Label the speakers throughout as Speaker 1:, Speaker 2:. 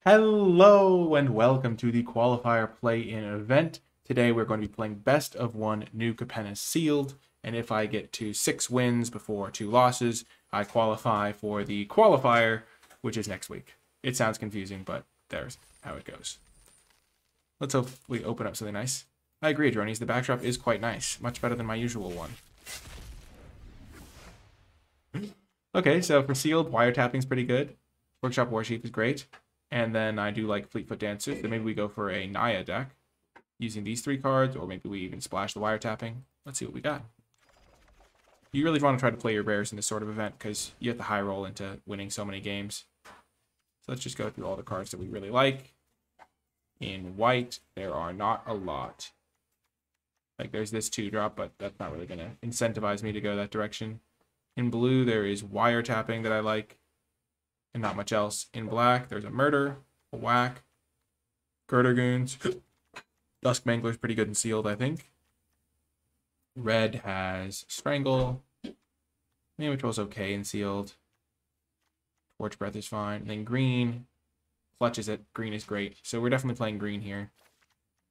Speaker 1: Hello and welcome to the qualifier play-in event. Today we're going to be playing best of one new Capenna sealed, and if I get to 6 wins before 2 losses, I qualify for the qualifier, which is next week. It sounds confusing, but there's how it goes. Let's hope we open up something nice. I agree, Dronies, the backdrop is quite nice, much better than my usual one. Okay, so for sealed, wiretapping's pretty good. Workshop Warchief is great. And then I do like Fleetfoot Dancer, so maybe we go for a Naya deck using these 3 cards, or maybe we even splash the wiretapping. Let's see what we got. You really want to try to play your rares in this sort of event, because you have to high roll into winning so many games. So let's just go through all the cards that we really like. In white, there are not a lot. Like there's this 2-drop, but that's not really going to incentivize me to go that direction. In blue, there is wiretapping that I like, and not much else. In black, there's a Murder, a Whack, Girder Goons. Dusk Mangler's pretty good and sealed, I think. Red has Strangle. Mana Patrol's okay and sealed. Torch Breath is fine. And then green, clutches it. Green is great. So we're definitely playing green here.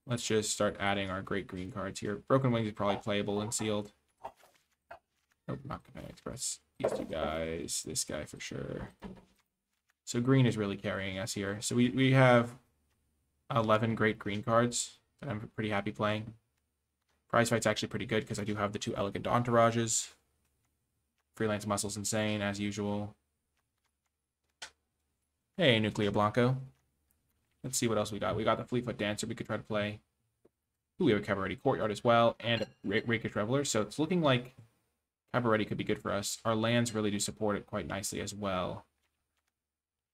Speaker 1: Let's just start adding our great green cards here. Broken Wings is probably playable and sealed. Nope, not Capenna Express. These 2 guys. This guy for sure. So green is really carrying us here. So we have 11 great green cards that I'm pretty happy playing. Prize Fight's actually pretty good because I do have the 2 Elegant Entourages. Freelance Muscle's insane, as usual. Hey, Nuclear Blanco. Let's see what else we got. We got the Fleetfoot Dancer we could try to play. Ooh, we have a Cabaret Courtyard as well, and a Rakish Reveler. So it's looking like Cabaret could be good for us. Our lands really do support it quite nicely as well.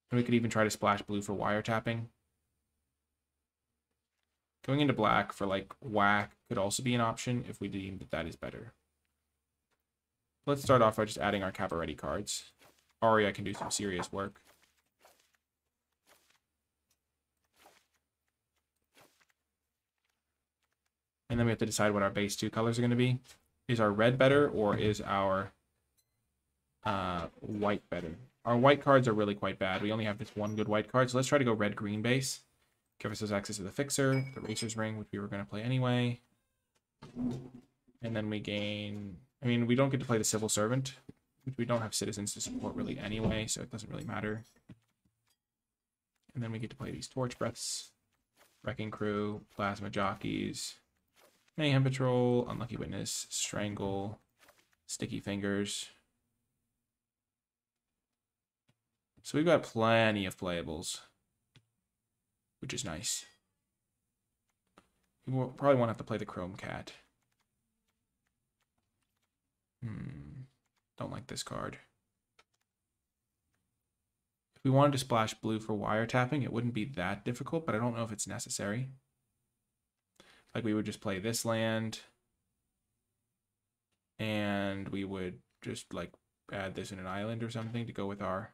Speaker 1: And we could even try to splash blue for wiretapping. Going into black for like Whack could also be an option if we deem that that is better. Let's start off by just adding our Cabaret cards. Aria can do some serious work. And then we have to decide what our base 2 colors are going to be. Is our red better or is our white better? Our white cards are really quite bad. We only have this 1 good white card, so let's try to go red-green base. Give ourselves access to the Fixer, the Racer's Ring, which we were going to play anyway. And then we gain... I mean, we don't get to play the Civil Servant, which we don't have citizens to support really anyway, so it doesn't really matter. And then we get to play these Torch Breaths, Wrecking Crew, Plasma Jockeys, Mayhem Patrol, Unlucky Witness, Strangle, Sticky Fingers. So we've got plenty of playables, which is nice. We will probably won't have to play the Chrome Cat. Don't like this card. If we wanted to splash blue for wiretapping, it wouldn't be that difficult, but I don't know if it's necessary. Like we would just play this land, and we would just like add this in an island or something to go with our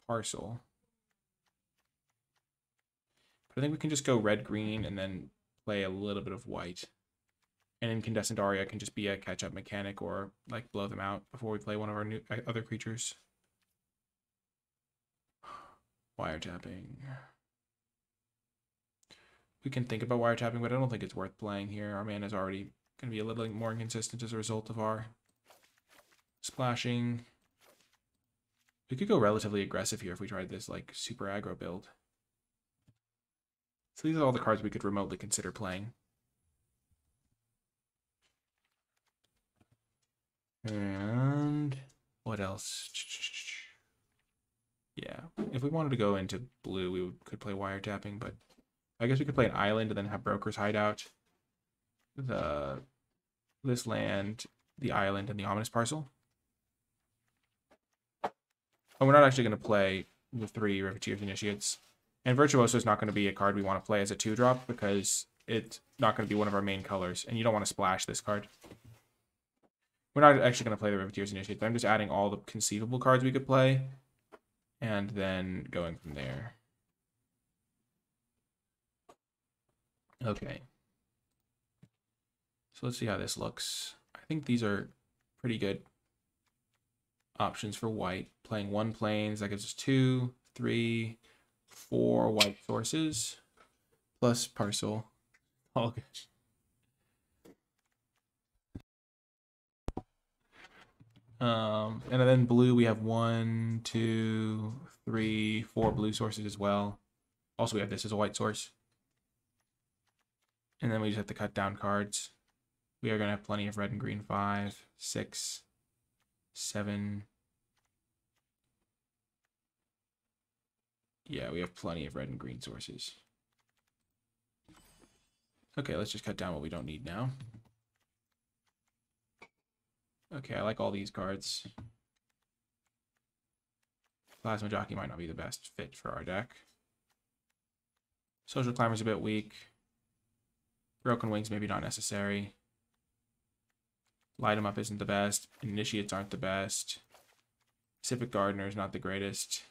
Speaker 1: parcel. But I think we can just go red-green and then play a little bit of white. And Incandescent Aria can just be a catch-up mechanic or like blow them out before we play one of our new other creatures. Wiretapping. We can think about wiretapping, but I don't think it's worth playing here. Our mana is already going to be a little more inconsistent as a result of our splashing. We could go relatively aggressive here if we tried this like super aggro build. So these are all the cards we could remotely consider playing. And what else? Yeah, if we wanted to go into blue, we could play wiretapping, but I guess we could play an island and then have Broker's Hideout, this land, the island, and the Ominous Parcel. Oh, we're not actually going to play the 3 Riveteer's Initiates. And Virtuoso is not going to be a card we want to play as a 2-drop because it's not going to be one of our main colors, and you don't want to splash this card. We're not actually going to play the Riveteer's Initiates. I'm just adding all the conceivable cards we could play, and then going from there. Okay. So let's see how this looks. I think these are pretty good options for white. Playing 1 plains, that gives us 2, 3, 4 white sources plus parcel. All good. And then blue, we have 1, 2, 3, 4 blue sources as well. Also, we have this as a white source. And then we just have to cut down cards. We are going to have plenty of red and green. 5, 6, 7. Yeah, we have plenty of red and green sources. Okay, let's just cut down what we don't need now. Okay, I like all these cards. Plasma Jockey might not be the best fit for our deck. Social Climber's a bit weak. Broken Wings maybe not necessary. Light 'em Up isn't the best. Initiates aren't the best. Pacific Gardener is not the greatest.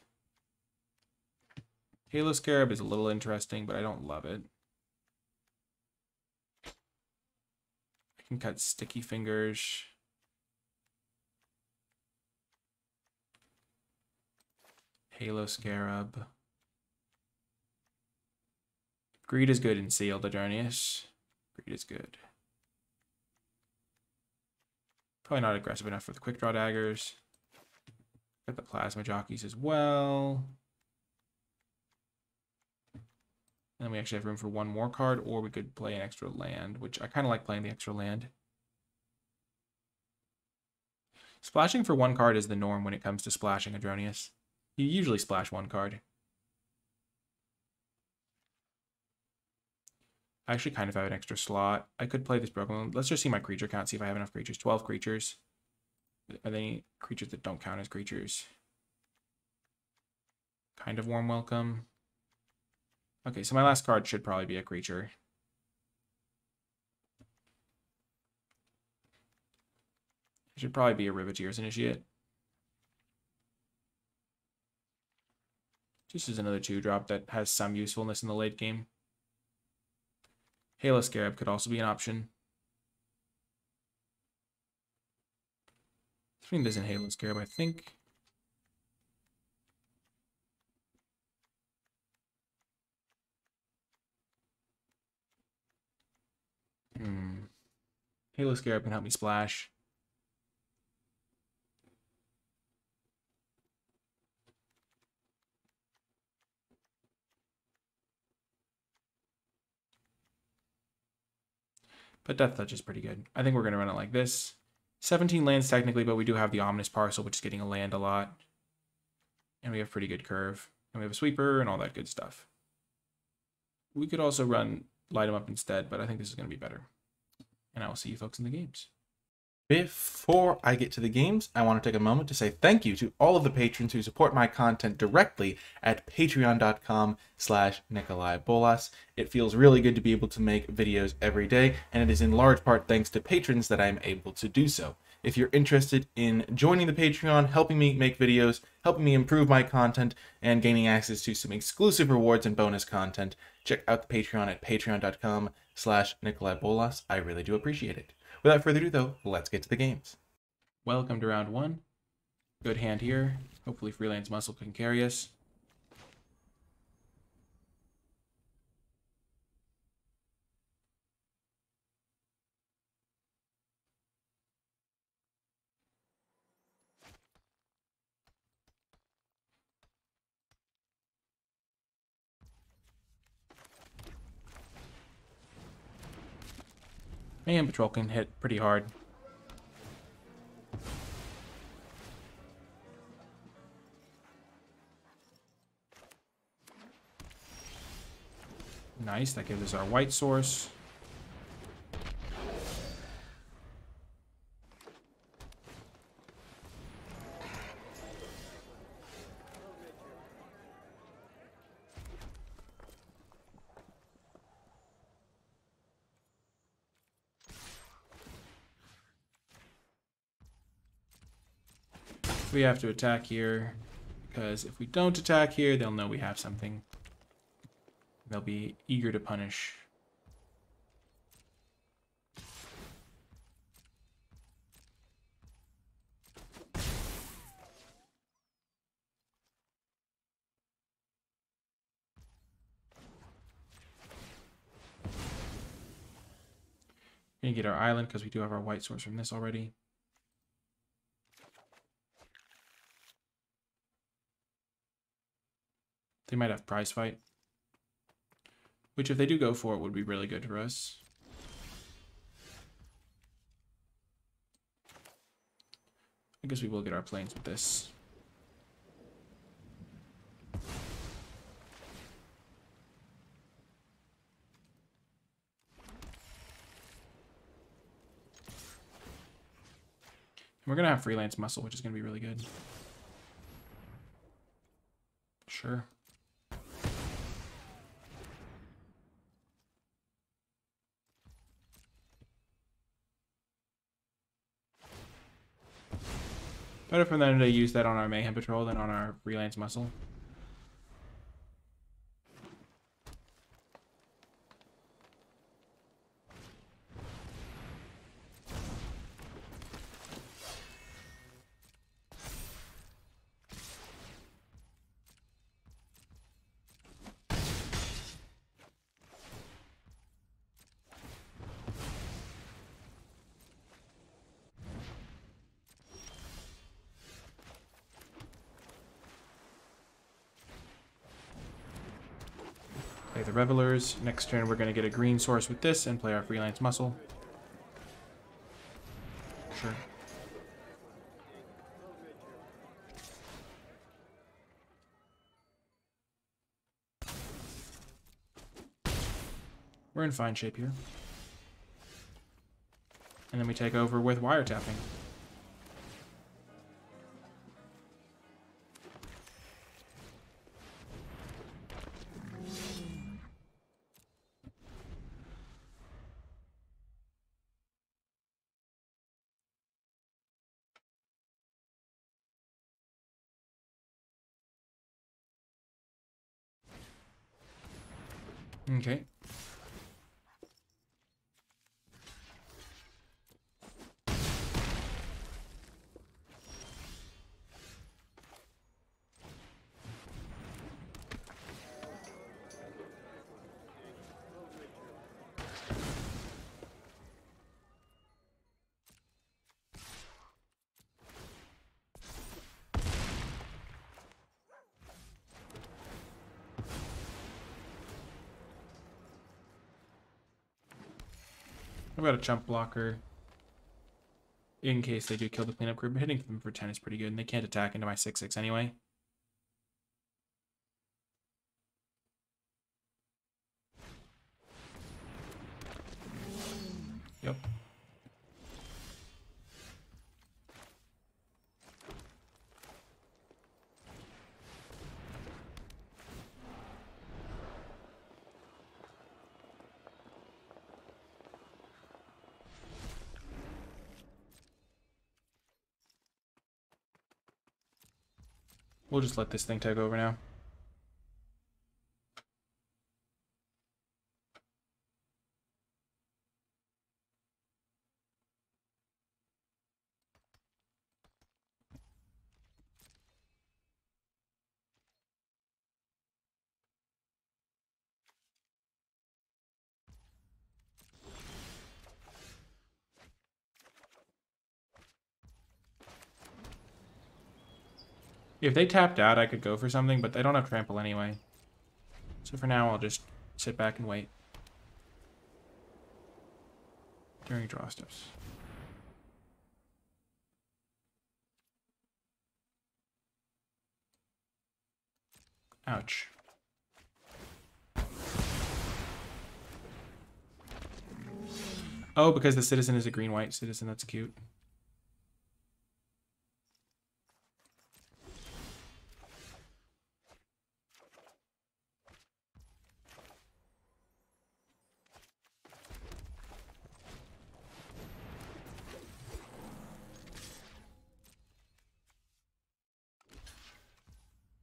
Speaker 1: Halo Scarab is a little interesting, but I don't love it. I can cut Sticky Fingers. Halo Scarab. Greed is good in Sealed Adrenius. Greed is good. Probably not aggressive enough for the Quick Draw Daggers. Got the Plasma Jockeys as well. And then we actually have room for one more card, or we could play an extra land, which I kind of like playing the extra land. Splashing for one card is the norm when it comes to splashing Adrenius. You usually splash one card. I actually kind of have an extra slot. I could play this Broken One. Let's just see my creature count, see if I have enough creatures. 12 creatures. Are there any creatures that don't count as creatures? Kind of Warm Welcome. Okay, so my last card should probably be a creature. It should probably be a Riveteer's Initiate. Just as another 2-drop that has some usefulness in the late game. Halo Scarab could also be an option. Between this and Halo Scarab, I think. Halo Scarab can help me splash. But Death Touch is pretty good. I think we're going to run it like this. 17 lands technically, but we do have the Ominous Parcel, which is getting a land a lot. And we have pretty good curve. And we have a Sweeper and all that good stuff. We could also run Light 'em Up instead, but I think this is going to be better. And I will see you folks in the games.
Speaker 2: Before I get to the games, I want to take a moment to say thank you to all of the patrons who support my content directly at patreon.com/NicolaiBolas. It feels really good to be able to make videos every day, and it is in large part thanks to patrons that I am able to do so. If you're interested in joining the Patreon, helping me make videos, helping me improve my content, and gaining access to some exclusive rewards and bonus content, check out the Patreon at patreon.com/NicolaiBolas. I really do appreciate it. Without further ado, though, let's get to the games.
Speaker 1: Welcome to round 1. Good hand here. Hopefully Freelance Muscle can carry us. And Patrol can hit pretty hard. Nice, that gives us our white source. We have to attack here, because if we don't attack here, they'll know we have something. They'll be eager to punish. Gonna get our island because we do have our white source from this already. They might have prize fight, which if they do go for it would be really good for us. I guess we will get our planes with this. And we're going to have freelance muscle, which is going to be really good. Sure. Better for them to use that on our Mayhem Patrol than on our freelance muscle. Play the Revelers. Next turn, we're going to get a green source with this and play our freelance muscle. Sure. We're in fine shape here. And then we take over with wiretapping. Okay. I've got a chump blocker in case they do kill the cleanup crew, but hitting them for 10 is pretty good, and they can't attack into my 6/6 anyway. Yep. We'll just let this thing take over now. If they tapped out, I could go for something, but they don't have trample anyway. So for now, I'll just sit back and wait during draw steps. Ouch. Oh, because the citizen is a green-white citizen. That's cute.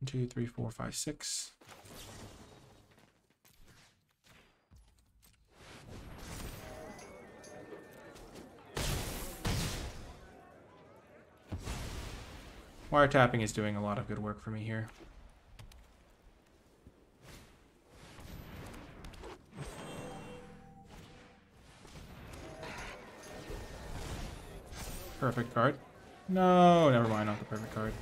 Speaker 1: One, two, three, four, five, six. Wiretapping is doing a lot of good work for me here. Perfect card. No, never mind, not the perfect card.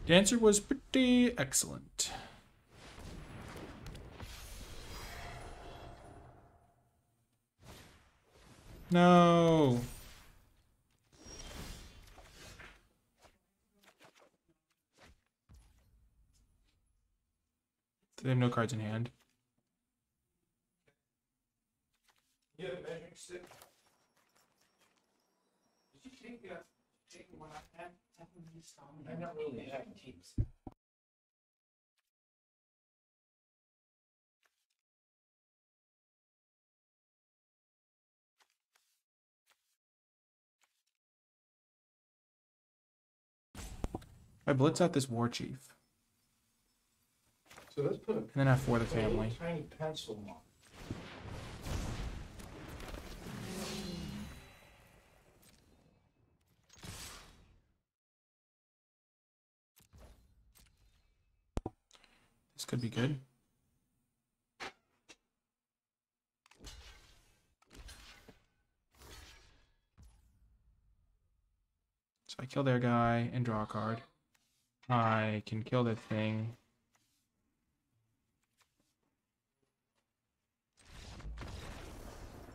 Speaker 1: Dancer was pretty excellent. No. They have no cards in hand.
Speaker 3: You have a measuring stick? Did you take one I had? I don't really have teams.
Speaker 1: I blitz out this war chief.
Speaker 3: So let's put
Speaker 1: And then I have 4 the
Speaker 3: a little
Speaker 1: family.
Speaker 3: tiny pencil on.
Speaker 1: This could be good. So I kill their guy and draw a card. I can kill this thing.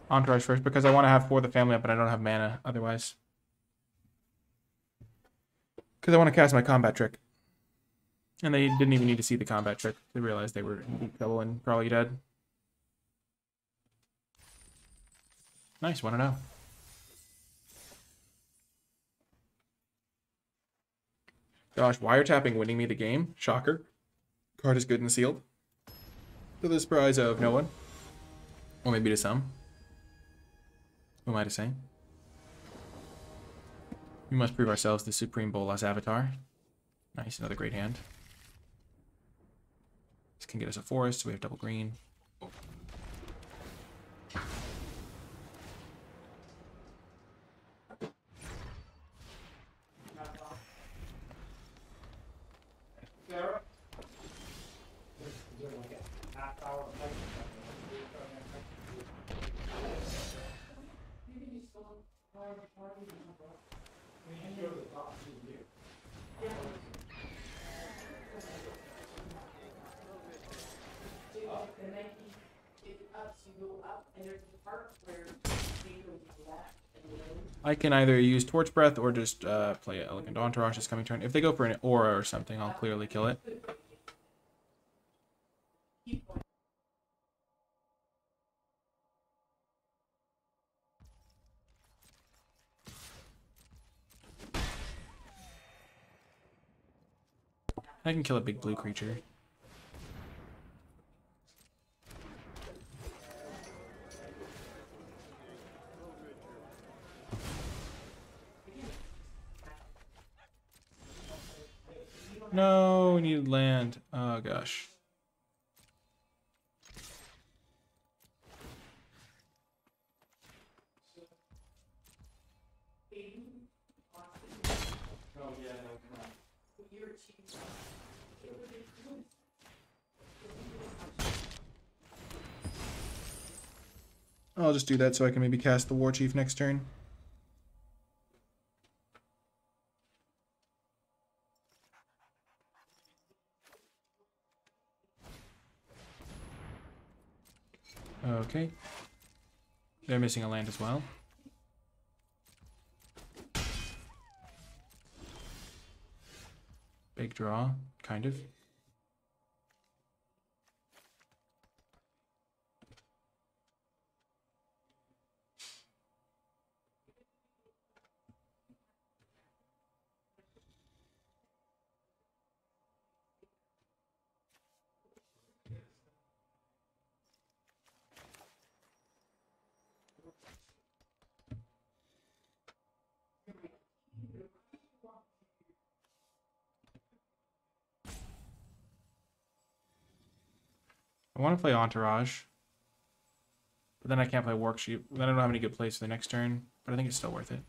Speaker 1: Entourage first because I want to have 4 the family up, but I don't have mana otherwise. Because I want to cast my combat trick. And they didn't even need to see the combat trick. They realized they were in deep trouble and probably dead. Nice, 1-0. Gosh, wiretapping winning me the game. Shocker. Card is good and sealed. To the surprise of no one. Or maybe to some. Who am I to say? We must prove ourselves the Supreme Bolas avatar. Nice, another great hand. This can get us a forest, so we have double green.
Speaker 3: Sarah? Is there like a half hour?
Speaker 4: And then he gets up, so you go up, and there's the part where you go to the left, and then
Speaker 1: I can either use Torch Breath or just play Elegant Entourage this coming turn. If they go for an Aura or something, I'll clearly kill it. I can kill a big blue creature. No, we need land. Oh gosh. I'll just do that so I can maybe cast the War Chief next turn. Okay. They're missing a land as well. Big draw, kind of. I want to play Entourage. But then I can't play Worksheet. Then I don't have any good plays for the next turn. But I think it's still worth it.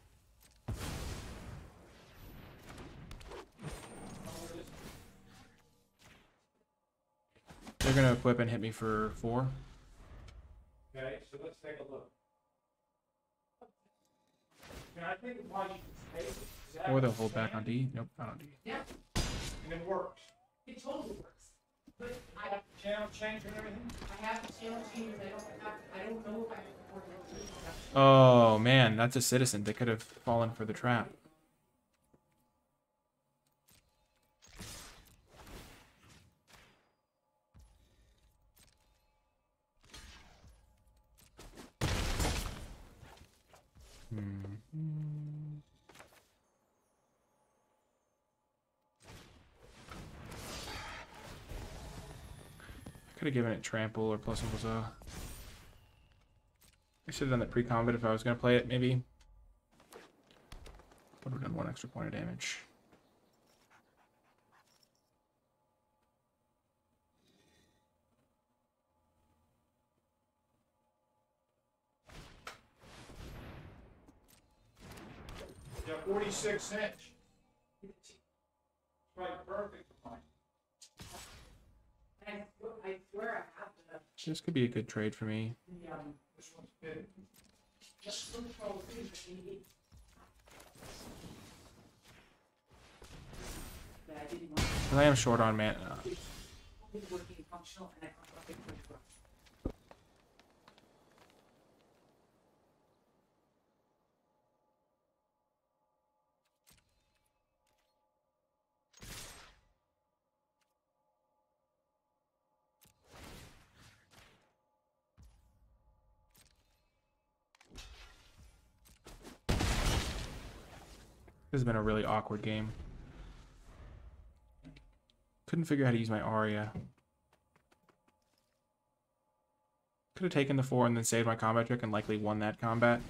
Speaker 1: They're going to equip and hit me for 4.
Speaker 3: Okay, so let's take a look. Can I think of why you can stay? Is that
Speaker 1: Or they'll hold back on D. Nope, not on D.
Speaker 4: Yeah,
Speaker 3: and it works?
Speaker 4: it totally works. But
Speaker 3: I have the channel change and everything?
Speaker 4: I have the channel changes, I don't know if I can afford it.
Speaker 1: Oh, man. That's a citizen. They could have fallen for the trap. Could have given it trample or plus it was a. I should have done that pre-combat if I was going to play it, maybe. Would have done 1 extra point of damage.
Speaker 3: Yeah, 46 inch. It's like perfect for mine.
Speaker 4: I swear I have the,
Speaker 1: This could be a good trade for me.
Speaker 3: This one's big.
Speaker 4: just control too, but I didn't want to
Speaker 1: 'Cause I am short on mana.
Speaker 4: be working functional and I can't make it work.
Speaker 1: This has been a really awkward game. Couldn't figure out how to use my Aria. Could have taken the 4 and then saved my combat trick and likely won that combat.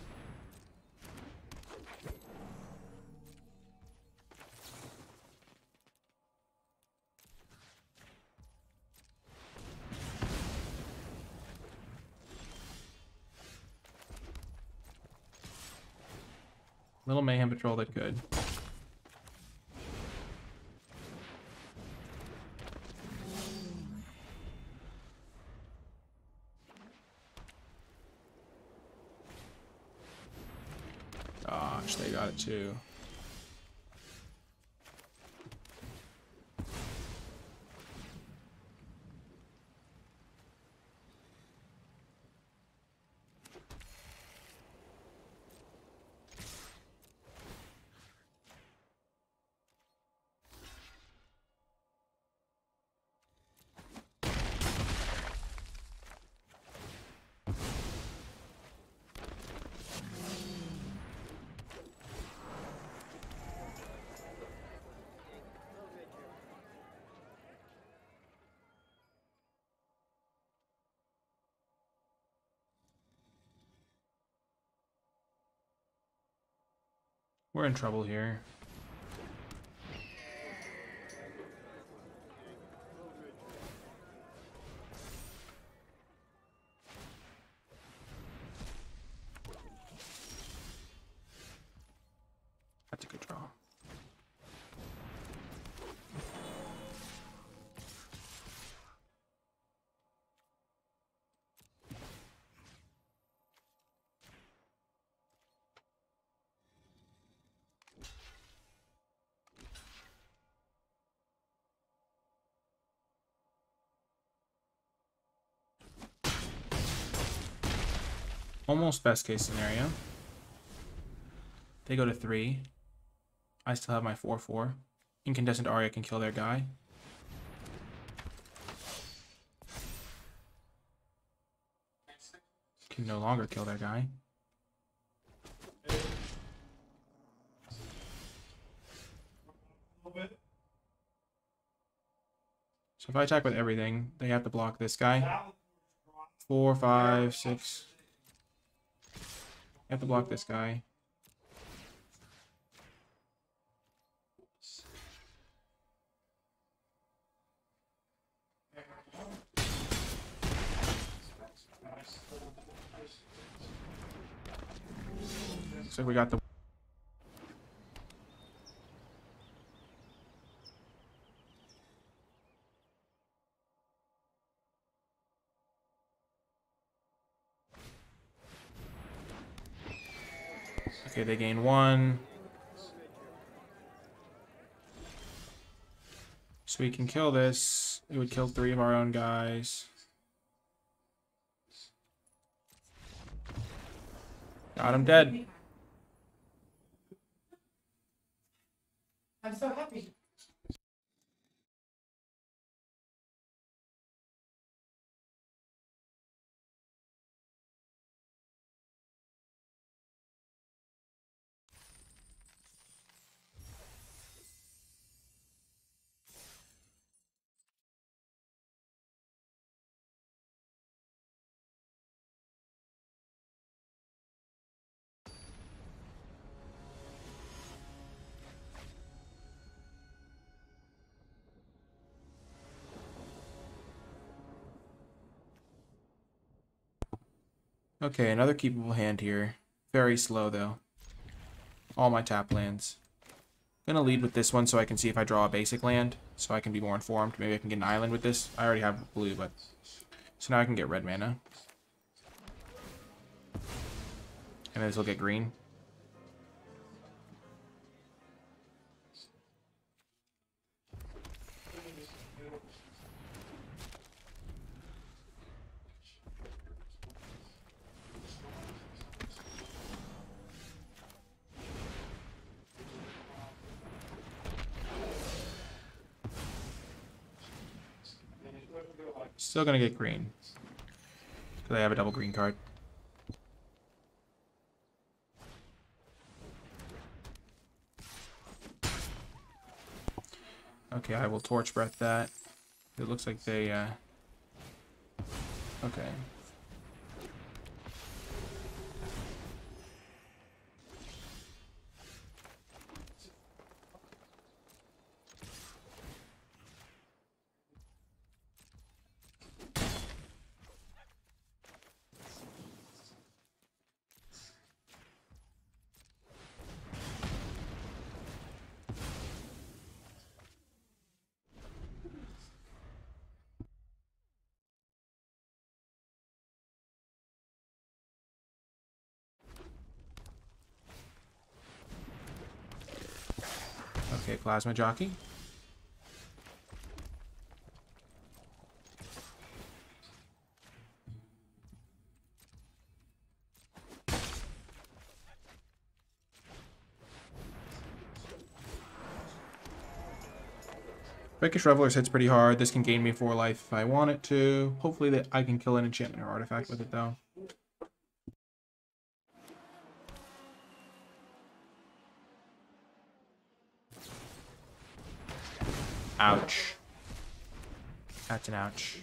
Speaker 1: Little Mayhem Patrol that could. Gosh, they got it too. We're in trouble here. That's a good draw. Almost best case scenario. They go to 3. I still have my 4/4. Incandescent Aria can kill their guy. Can no longer kill their guy.
Speaker 3: A little bit.
Speaker 1: So if I attack with everything, they have to block this guy.
Speaker 3: Now,
Speaker 1: 4, 5, 6. They have to block this guy. Looks like we got the... Okay, they gain 1. So we can kill this. It would kill 3 of our own guys. Got him dead.
Speaker 3: I'm so happy.
Speaker 1: Okay, another keepable hand here. Very slow, though. All my tap lands. Gonna lead with this one so I can see if I draw a basic land, so I can be more informed. Maybe I can get an island with this. I already have blue, but... So now I can get red mana. And this will get green. Still gonna get green. Because I have a double green card. Okay, I will Torch Breath that. It looks like they, okay. Okay, Plasma Jockey. Rakish Revelers hits pretty hard. This can gain me 4 life if I want it to. Hopefully that I can kill an enchantment or artifact with it, though. Ouch. That's an ouch.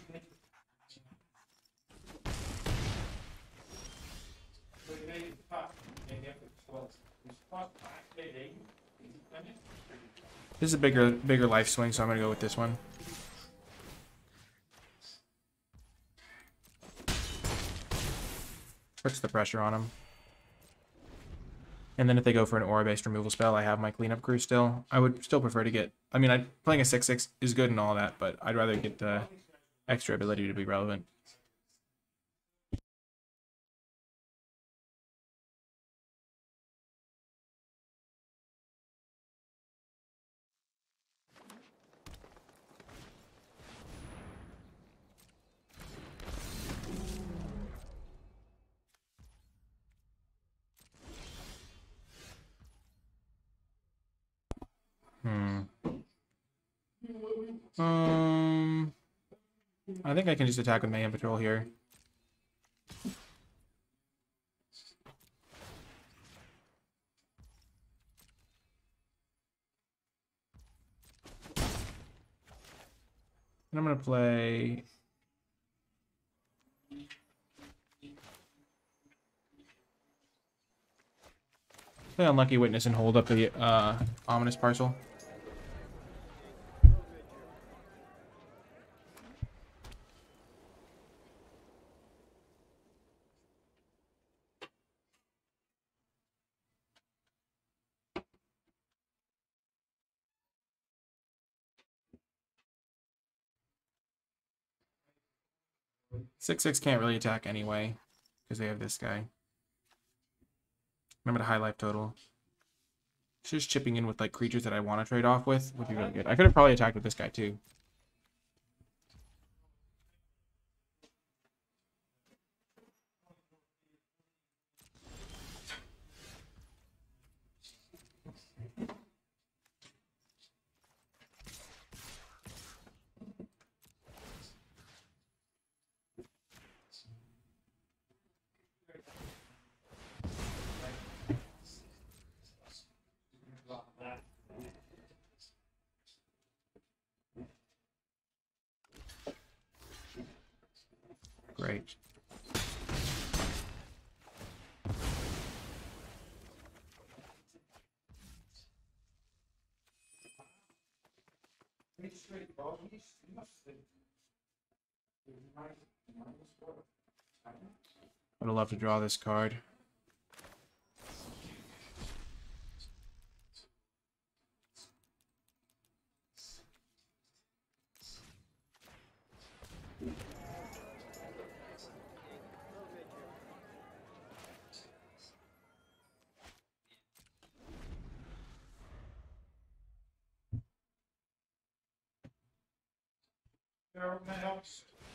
Speaker 1: This is a bigger life swing, so I'm gonna go with this one. Puts the pressure on him. And then if they go for an aura-based removal spell, I have my cleanup crew still. I would still prefer to get... I mean, playing a 6/6 is good and all that, but I'd rather get the extra ability to be relevant. I think I can just attack with Mayhem Patrol here. And I'm going to play... Unlucky Witness and hold up the Ominous Parcel. 6/6 can't really attack anyway because they have this guy. Remember the high life total. Just chipping in with like creatures that I want to trade off with would be really good. I could have probably attacked with this guy too. Great. I'd love to draw this card.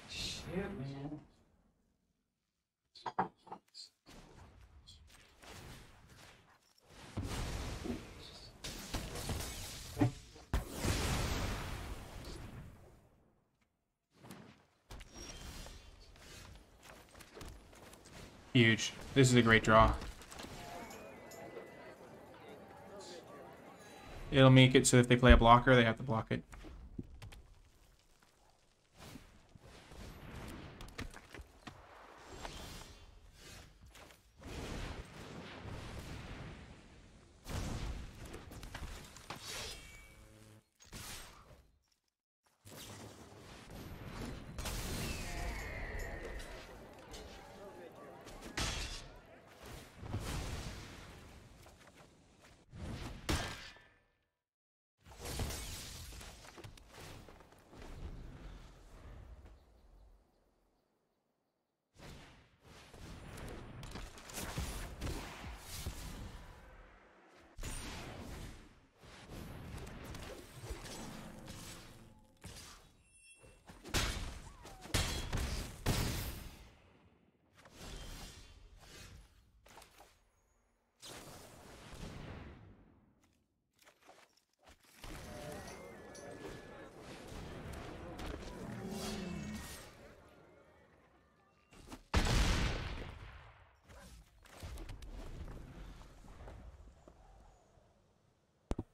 Speaker 3: Shit, man.
Speaker 1: Huge. This is a great draw. It'll make it so if they play a blocker, they have to block it.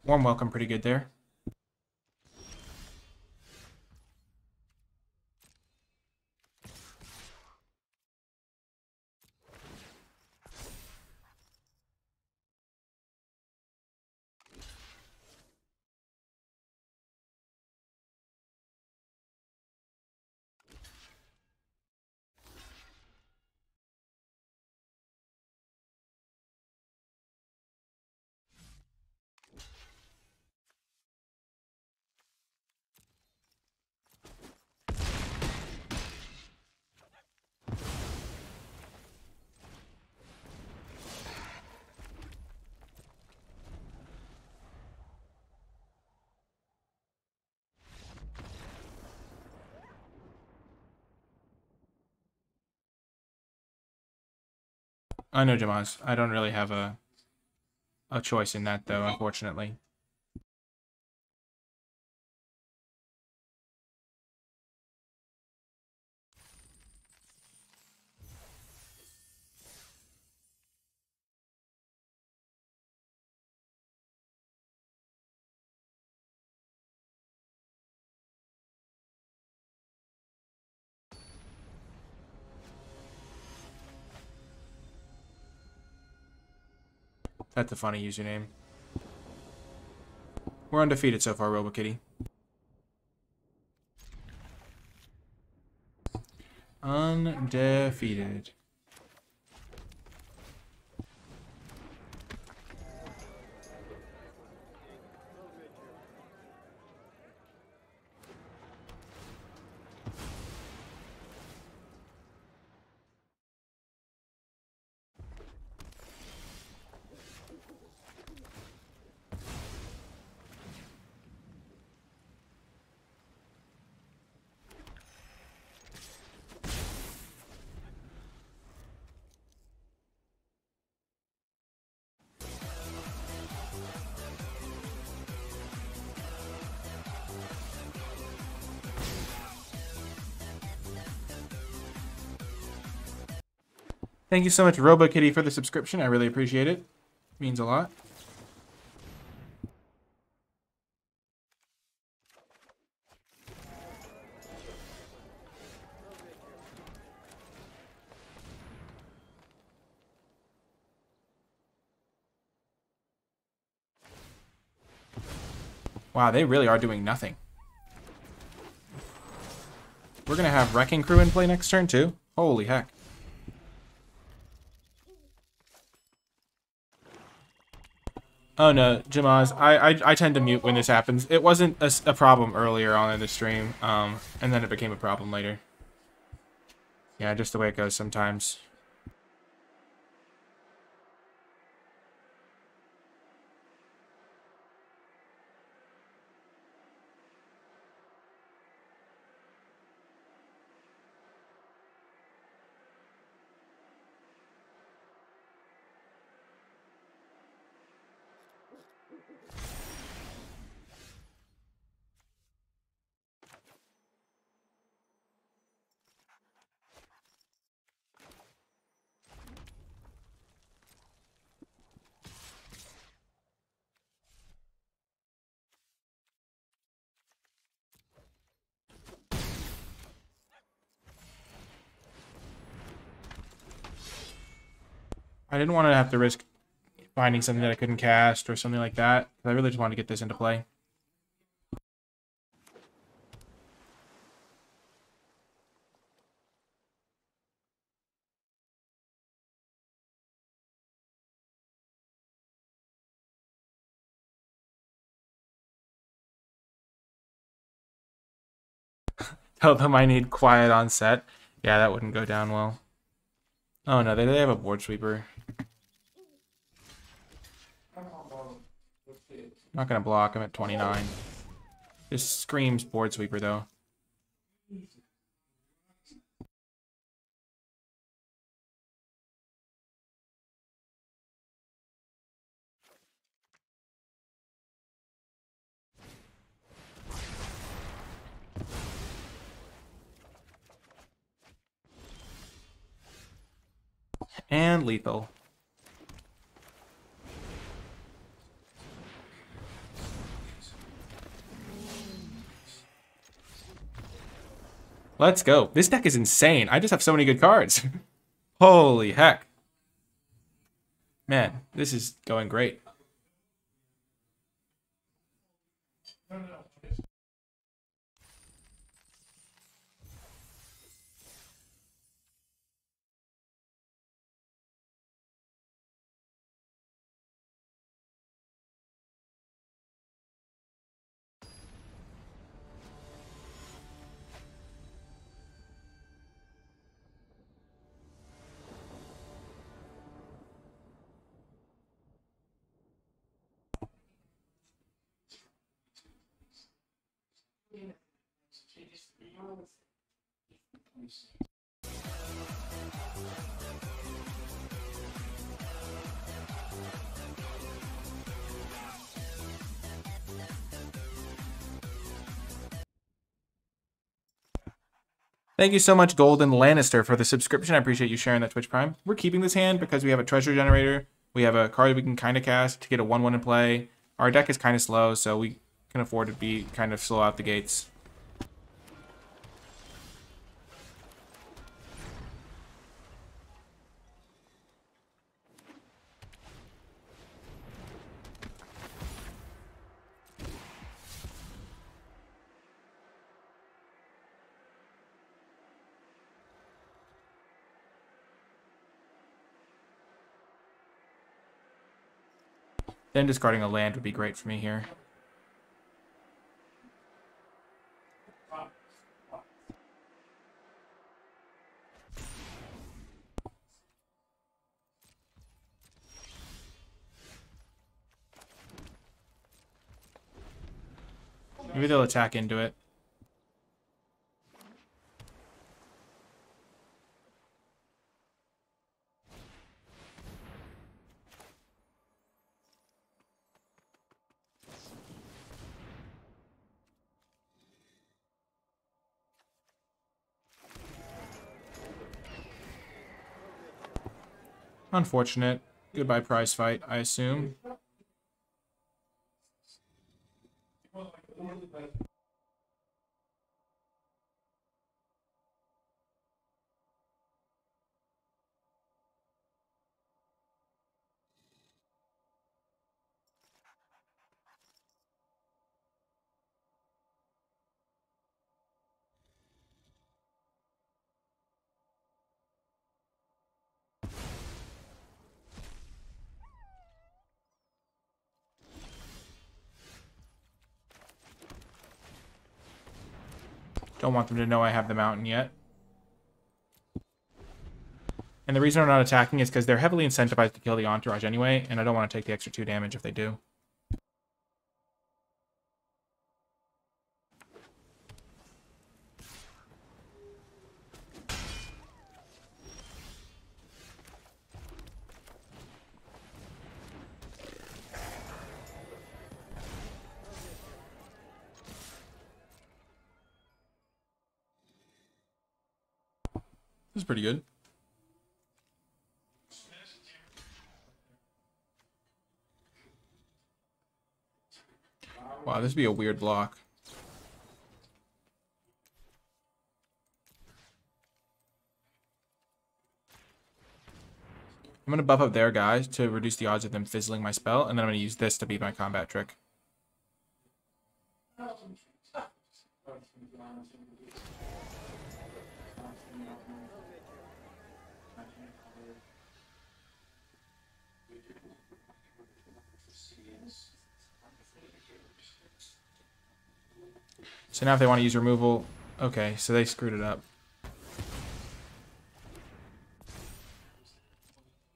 Speaker 1: Warm welcome, pretty good there. I know, Jamaz. I don't really have a choice in that, though, unfortunately. That's a funny username. We're undefeated so far, RoboKitty. Undefeated. Thank you so much, RoboKitty, for the subscription. I really appreciate it. Means a lot. Wow, they really are doing nothing. We're going to have Wrecking Crew in play next turn, too. Holy heck. Oh no, Jamaz, I tend to mute when this happens. It wasn't a problem earlier on in the stream, and then it became a problem later. Yeah, just the way it goes sometimes. I didn't want to have to risk finding something that I couldn't cast or something like that. I really just wanted to get this into play. Tell them I need quiet on set. Yeah, that wouldn't go down well. Oh no, they have a board sweeper. Not gonna block. I'm at 29. This screams board sweeper though. And lethal. Let's go. This deck is insane. I just have so many good cards. Holy heck. Man, this is going great. Thank you so much, Golden Lannister, for the subscription. I appreciate you sharing that Twitch Prime. We're keeping this hand because we have a treasure generator. We have a card we can kind of cast to get a 1/1 in play. Our deck is kind of slow, so we can afford to be kind of slow out the gates. Then discarding a land would be great for me here. Maybe they'll attack into it. Unfortunate. Goodbye prize fight, I assume. Don't want them to know I have the mountain yet. And the reason I'm not attacking is because they're heavily incentivized to kill the entourage anyway, and I don't want to take the extra 2 damage if they do. This is pretty good. Wow, this would be a weird block. I'm going to buff up their guys to reduce the odds of them fizzling my spell, and then I'm going to use this to be my combat trick. So now if they want to use removal, okay, so they screwed it up.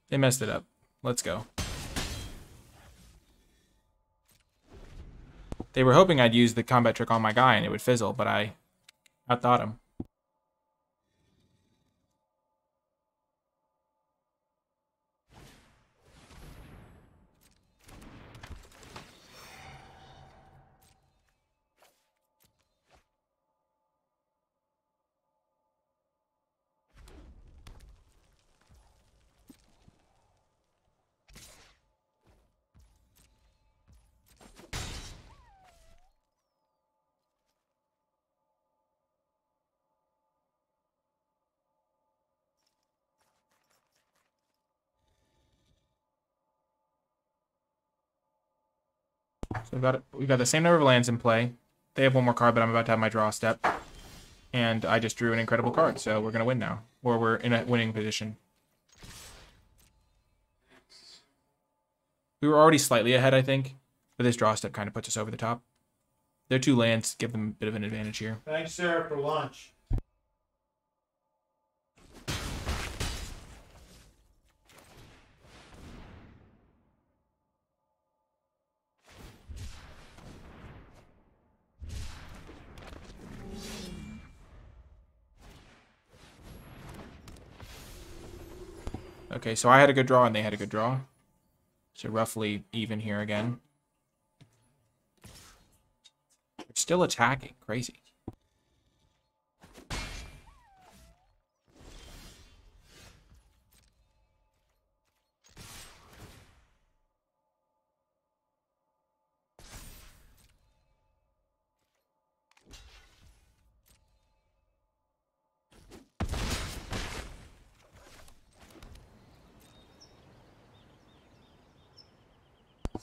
Speaker 1: They messed it up. Let's go. They were hoping I'd use the combat trick on my guy and it would fizzle, but I outthought him. So we've got the same number of lands in play. They have one more card, but I'm about to have my draw step. And I just drew an incredible card, so we're going to win now. Or we're in a winning position. We were already slightly ahead, I think. But this draw step kind of puts us over the top. Their 2 lands give them a bit of an advantage here.
Speaker 3: Thanks, sir, for lunch.
Speaker 1: Okay, so I had a good draw and they had a good draw. So roughly even here again. They're still attacking. Crazy.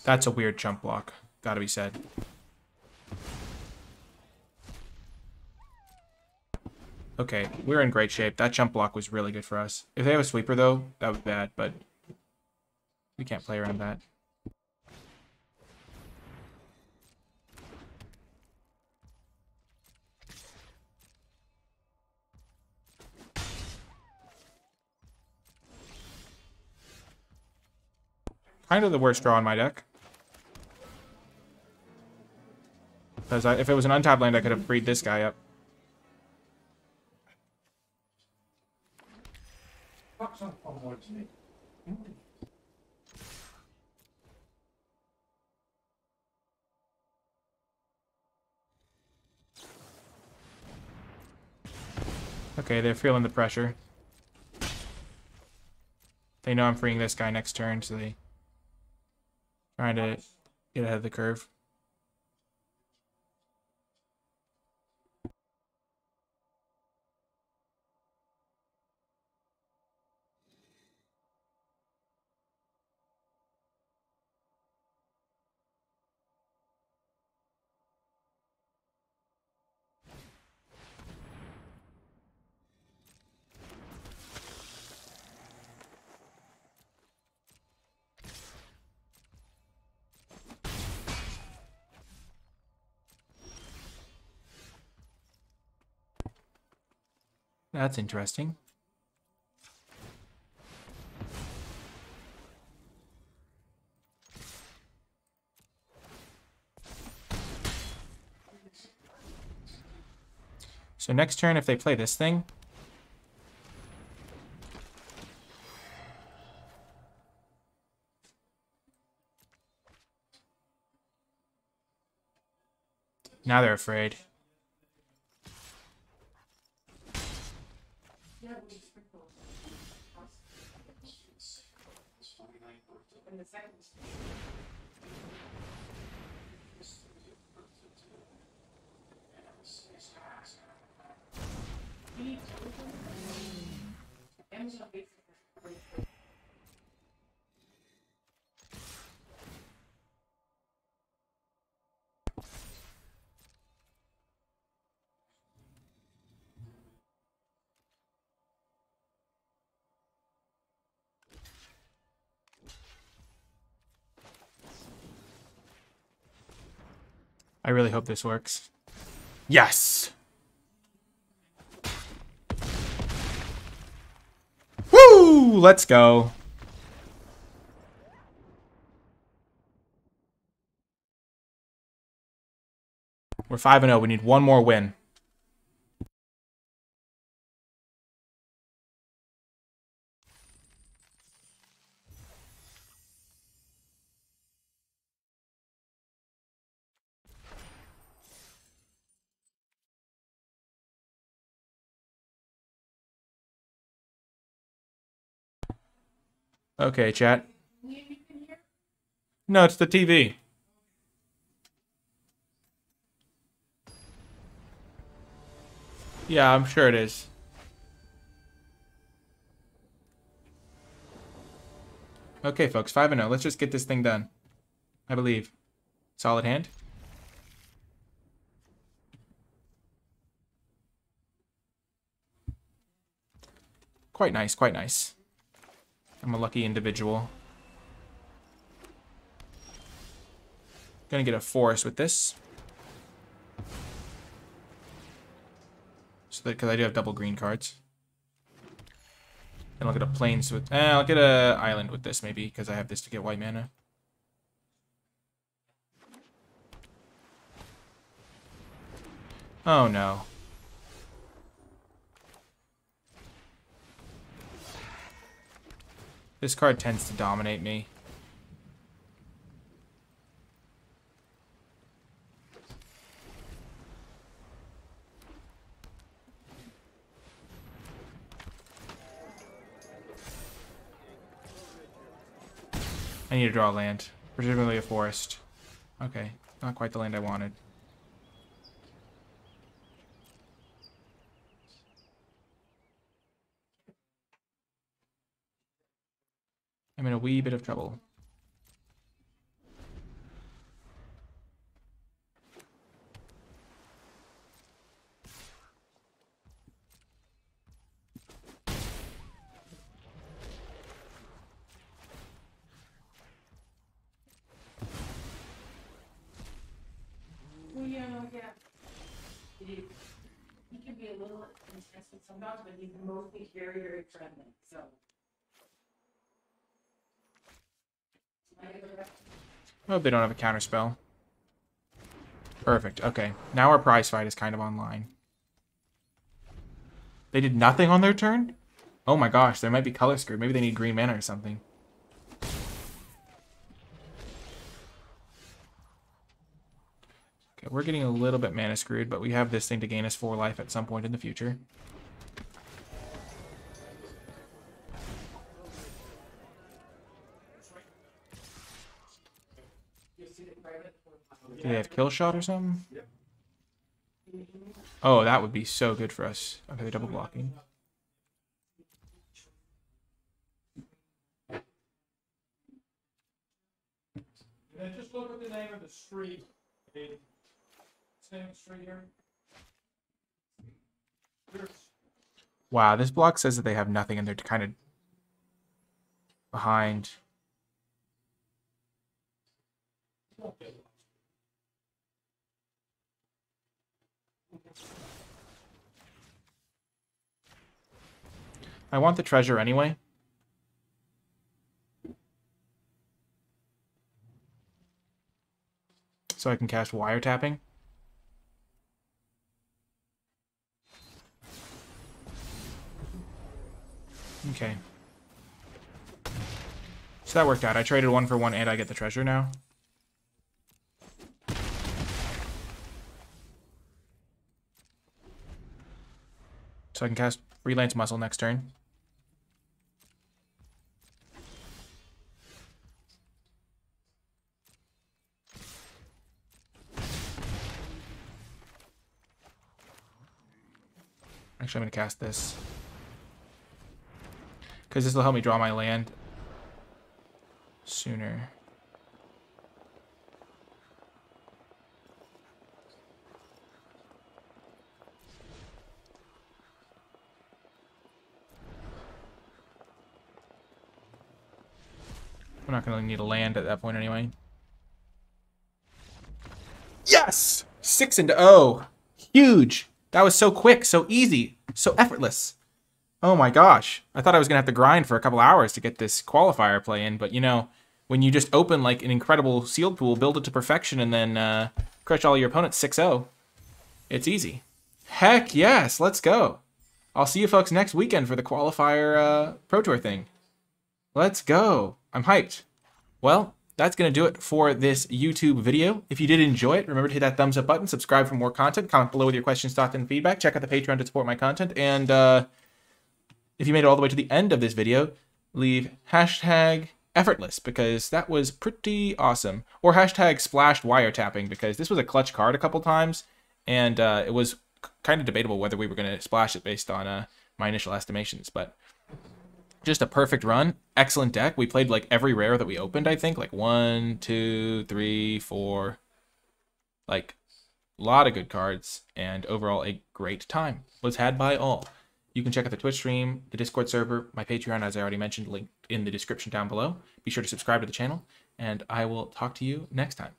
Speaker 1: That's a weird chump block. Gotta be said. Okay, we're in great shape. That jump block was really good for us. If they have a sweeper, though, that was bad, but we can't play around that. Kind of the worst draw in my deck. Because if it was an untapped land, I could have freed this guy up. Okay, they're feeling the pressure. I They know I'm freeing this guy next turn, so they trying to get ahead of the curve. That's interesting. So next turn, if they play this thing, now they're afraid.
Speaker 4: And the second.
Speaker 1: I really hope this works. Yes! Woo! Let's go. We're 5-0. We need one more win. Okay, chat. No, it's the TV. Yeah, I'm sure it is. Okay, folks, 5-0. Let's just get this thing done. I believe. Solid hand. Quite nice, quite nice. I'm a lucky individual. Gonna get a forest with this. So that, because I do have double green cards. And I'll get a plains with... I'll get a island with this, maybe, because I have this to get white mana. Oh, no. This card tends to dominate me. I need to draw land. Presumably a forest. Okay, not quite the land I wanted. I'm in a wee bit of trouble.
Speaker 4: Well, yeah. He can be a little intense sometimes, but he's mostly very, very friendly, so.
Speaker 1: Oh, they don't have a counter spell. Perfect. Okay. Now our prize fight is kind of online. They did nothing on their turn? Oh my gosh, they might be color screwed. Maybe they need green mana or something. Okay, we're getting a little bit mana screwed, but we have this thing to gain us 4 life at some point in the future. Do they have kill shot or something? Oh, that would be so good for us. Okay, they're double blocking.
Speaker 3: And then just look at the name of the street. Same street here.
Speaker 1: Wow, this block says that they have nothing and they're kind of behind. I want the treasure anyway. So I can cast wiretapping. Okay. So that worked out. I traded 1 for 1 and I get the treasure now. So I can cast Relance Muscle next turn. Actually, I'm going to cast this. Because this will help me draw my land sooner. We're not going to need a land at that point anyway. Yes! 6-0. Huge. That was so quick, so easy, so effortless. Oh my gosh. I thought I was going to have to grind for a couple hours to get this qualifier play in, but you know, when you just open like an incredible sealed pool, build it to perfection, and then crush all your opponents 6-0, it's easy. Heck yes, let's go. I'll see you folks next weekend for the qualifier Pro Tour thing. Let's go. I'm hyped. Well, that's going to do it for this YouTube video. If you did enjoy it, remember to hit that thumbs up button, subscribe for more content, comment below with your questions, thoughts, and feedback. Check out the Patreon to support my content. And if you made it all the way to the end of this video, leave hashtag effortless because that was pretty awesome. Or hashtag splashed wiretapping because this was a clutch card a couple times. And it was kind of debatable whether we were going to splash it based on my initial estimations. But just a perfect run. Excellent deck. We played like every rare that we opened, I think. Like 1, 2, 3, 4. Like a lot of good cards. And overall a great time was had by all. You can check out the Twitch stream, the Discord server, my Patreon, as I already mentioned, linked in the description down below. Be sure to subscribe to the channel. And I will talk to you next time.